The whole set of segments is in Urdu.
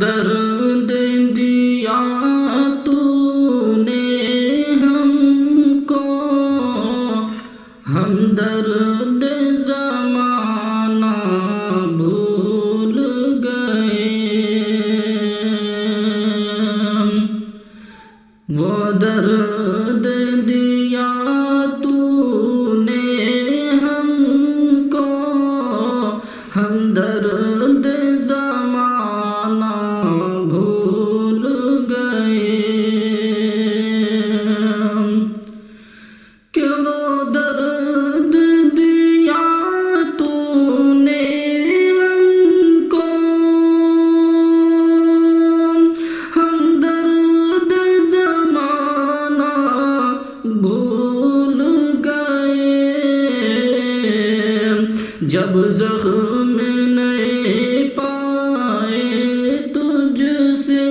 درد دیا تو نے ہم کو، ہم درد زمانہ بھول گئے، وہ درد دیا تو نے ہم کو، ہم درد زمانہ بھول گئے، کہ وہ درد دیا تو نے ہم کو، ہم درد زمانہ بھول گئے، جب زخم نہیں پائے تجھ سے،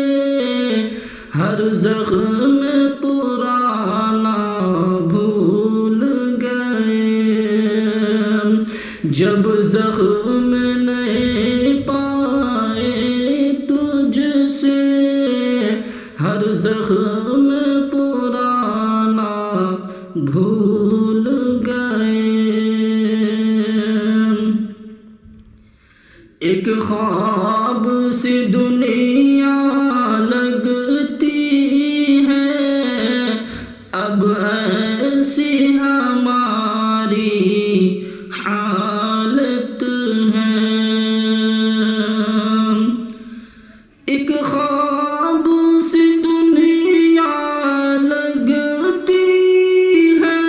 ہر زخم پرانا بھول گئے، جب زخم نہیں پائے تجھ سے، ہر زخم پرانا بھول گئے، ایک خواب سی دنیا لگتی ہے، اب ایسی ہماری حالت ہے، ایک خواب سی دنیا لگتی ہے،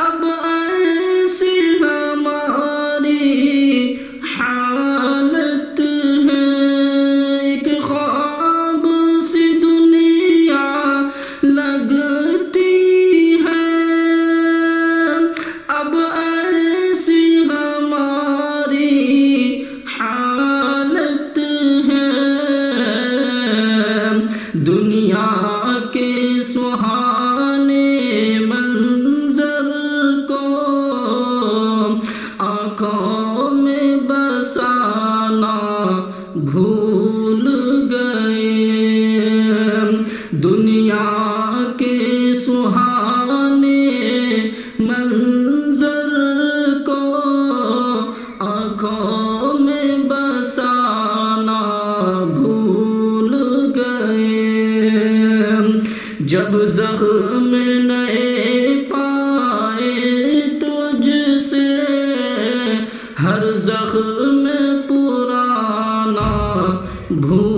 اب ایسی ہماری حالت ہے، ایک خواب سی دنیا لگتی ہے، اب ایسی ہماری حالت ہے، دنیا کے سہانے منظر کو آنکھوں میں بسانا بھول گئے، دنیا کے سہانے منظر کو آنکھوں میں بسانا بھول گئے، جب زخم نہیں پائے تجھ سے، ہر زخم پرانا بھول